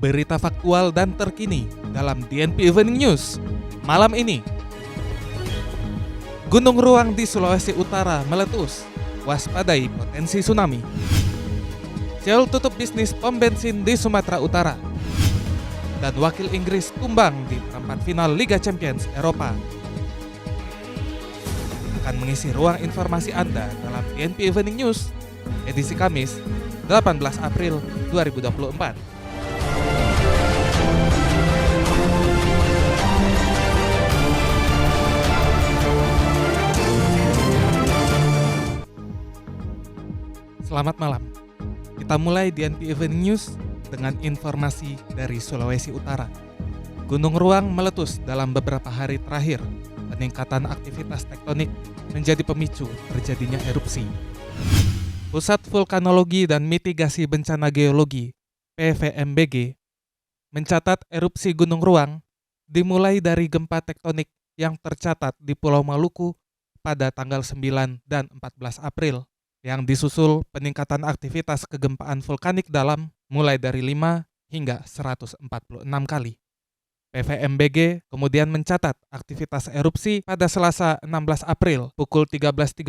berita faktual dan terkini dalam DNP Evening News. Malam ini, Gunung Ruang di Sulawesi Utara meletus, waspadai potensi tsunami. Shell tutup bisnis pom bensin di Sumatera Utara. Dan wakil Inggris tumbang di perempat final Liga Champions Eropa. Akan mengisi ruang informasi Anda dalam DNP Evening News, edisi Kamis, 18 April 2024. Selamat malam. Kita mulai DNP Evening News dengan informasi dari Sulawesi Utara. Gunung Ruang meletus dalam beberapa hari terakhir. Peningkatan aktivitas tektonik menjadi pemicu terjadinya erupsi. Pusat Vulkanologi dan Mitigasi Bencana Geologi (PVMBG) mencatat erupsi Gunung Ruang dimulai dari gempa tektonik yang tercatat di Pulau Maluku pada tanggal 9 dan 14 April. Yang disusul peningkatan aktivitas kegempaan vulkanik dalam mulai dari 5 hingga 146 kali. PVMBG kemudian mencatat aktivitas erupsi pada Selasa 16 April pukul 13.37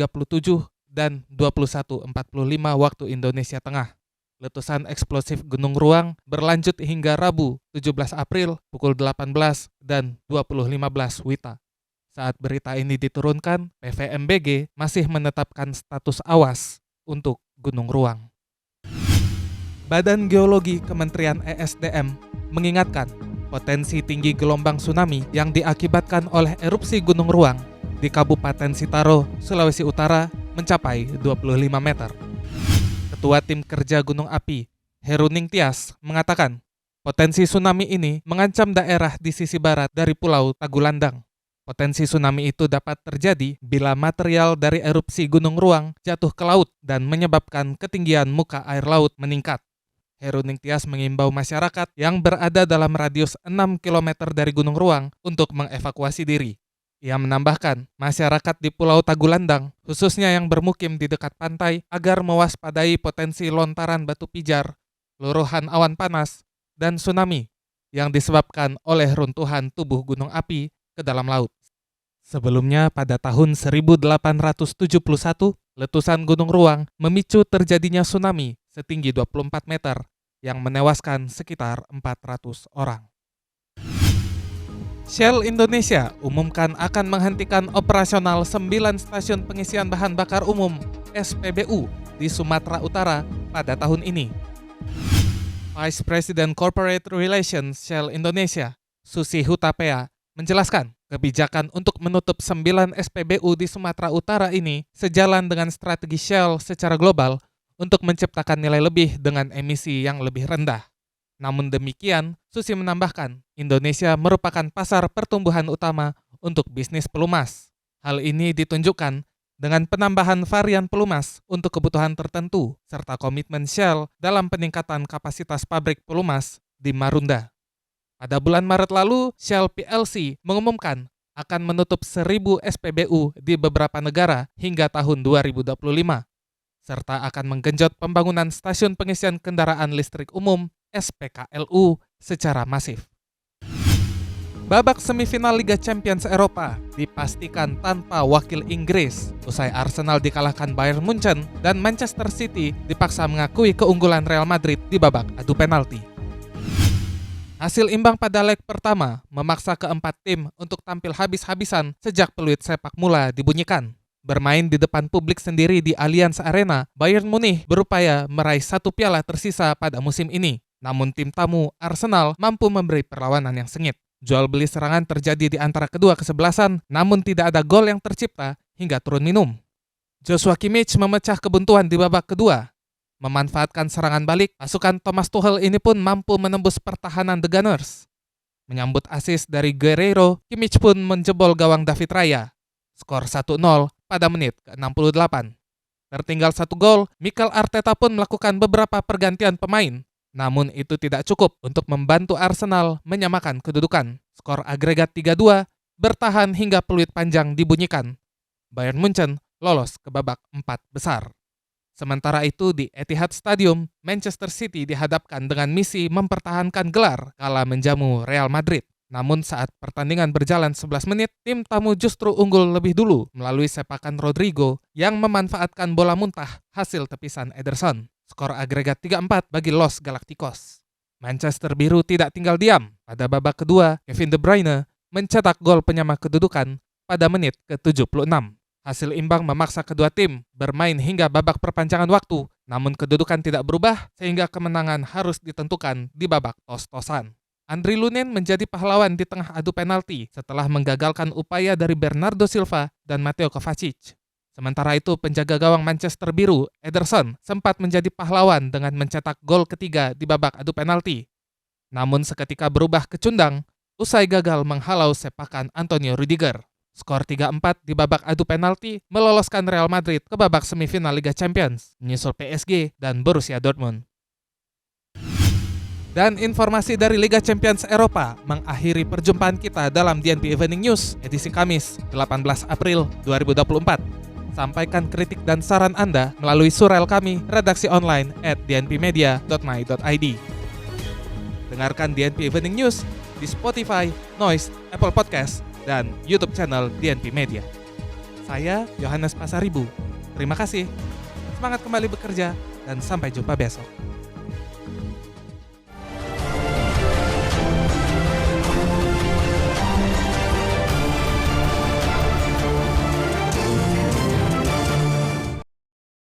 dan 21.45 waktu Indonesia Tengah. Letusan eksplosif Gunung Ruang berlanjut hingga Rabu 17 April pukul 18 dan 20.15 WITA. Saat berita ini diturunkan, PVMBG masih menetapkan status awas untuk Gunung Ruang. Badan Geologi Kementerian ESDM mengingatkan potensi tinggi gelombang tsunami yang diakibatkan oleh erupsi Gunung Ruang di Kabupaten Sitaro, Sulawesi Utara mencapai 25 meter. Ketua Tim Kerja Gunung Api, Heruning Tias, mengatakan potensi tsunami ini mengancam daerah di sisi barat dari Pulau Tagulandang. Potensi tsunami itu dapat terjadi bila material dari erupsi Gunung Ruang jatuh ke laut dan menyebabkan ketinggian muka air laut meningkat. Heruning Tias mengimbau masyarakat yang berada dalam radius 6 km dari Gunung Ruang untuk mengevakuasi diri. Ia menambahkan, masyarakat di Pulau Tagulandang, khususnya yang bermukim di dekat pantai, agar mewaspadai potensi lontaran batu pijar, luruhan awan panas, dan tsunami yang disebabkan oleh runtuhan tubuh gunung api ke dalam laut. Sebelumnya pada tahun 1871, letusan Gunung Ruang memicu terjadinya tsunami setinggi 24 meter yang menewaskan sekitar 400 orang. Shell Indonesia umumkan akan menghentikan operasional 9 stasiun pengisian bahan bakar umum (SPBU) di Sumatera Utara pada tahun ini. Vice President Corporate Relations Shell Indonesia, Susi Hutapea, menjelaskan kebijakan untuk menutup 9 SPBU di Sumatera Utara ini sejalan dengan strategi Shell secara global untuk menciptakan nilai lebih dengan emisi yang lebih rendah. Namun demikian, Susi menambahkan, Indonesia merupakan pasar pertumbuhan utama untuk bisnis pelumas. Hal ini ditunjukkan dengan penambahan varian pelumas untuk kebutuhan tertentu serta komitmen Shell dalam peningkatan kapasitas pabrik pelumas di Marunda. Pada bulan Maret lalu, Shell PLC mengumumkan akan menutup 1.000 SPBU di beberapa negara hingga tahun 2025, serta akan menggenjot pembangunan stasiun pengisian kendaraan listrik umum (SPKLU) secara masif. Babak semifinal Liga Champions Eropa dipastikan tanpa wakil Inggris usai Arsenal dikalahkan Bayern Munchen dan Manchester City dipaksa mengakui keunggulan Real Madrid di babak adu penalti. Hasil imbang pada leg pertama memaksa keempat tim untuk tampil habis-habisan sejak peluit sepak mula dibunyikan. Bermain di depan publik sendiri di Allianz Arena, Bayern Munich berupaya meraih 1 piala tersisa pada musim ini. Namun tim tamu Arsenal mampu memberi perlawanan yang sengit. Jual beli serangan terjadi di antara kedua kesebelasan, namun tidak ada gol yang tercipta hingga turun minum. Joshua Kimmich memecah kebuntuan di babak kedua. Memanfaatkan serangan balik, pasukan Thomas Tuchel ini pun mampu menembus pertahanan The Gunners. Menyambut assist dari Guerreiro, Kimmich pun menjebol gawang David Raya. Skor 1-0 pada menit ke-68. Tertinggal 1 gol, Mikel Arteta pun melakukan beberapa pergantian pemain. Namun itu tidak cukup untuk membantu Arsenal menyamakan kedudukan. Skor agregat 3-2 bertahan hingga peluit panjang dibunyikan. Bayern Munchen lolos ke babak 4 besar. Sementara itu di Etihad Stadium, Manchester City dihadapkan dengan misi mempertahankan gelar kala menjamu Real Madrid. Namun saat pertandingan berjalan 11 menit, tim tamu justru unggul lebih dulu melalui sepakan Rodrigo yang memanfaatkan bola muntah hasil tepisan Ederson. Skor agregat 3-4 bagi Los Galacticos. Manchester Biru tidak tinggal diam. Pada babak kedua, Kevin De Bruyne mencetak gol penyama kedudukan pada menit ke-76. Hasil imbang memaksa kedua tim bermain hingga babak perpanjangan waktu, namun kedudukan tidak berubah sehingga kemenangan harus ditentukan di babak tos-tosan. Andriy Lunin menjadi pahlawan di tengah adu penalti setelah menggagalkan upaya dari Bernardo Silva dan Mateo Kovacic. Sementara itu, penjaga gawang Manchester Biru, Ederson, sempat menjadi pahlawan dengan mencetak gol ketiga di babak adu penalti. Namun seketika berubah kecundang usai gagal menghalau sepakan Antonio Rudiger. Skor 3-4 di babak adu penalti meloloskan Real Madrid ke babak semifinal Liga Champions, menyusul PSG dan Borussia Dortmund. Dan informasi dari Liga Champions Eropa mengakhiri perjumpaan kita dalam DNP Evening News edisi Kamis 18 April 2024. Sampaikan kritik dan saran Anda melalui surel kami redaksi online @dnpmedia.my.id. Dengarkan DNP Evening News di Spotify, Noise, Apple Podcast, dan YouTube channel DNP Media. Saya Yohanes Pasaribu. Terima kasih. Semangat kembali bekerja dan sampai jumpa besok.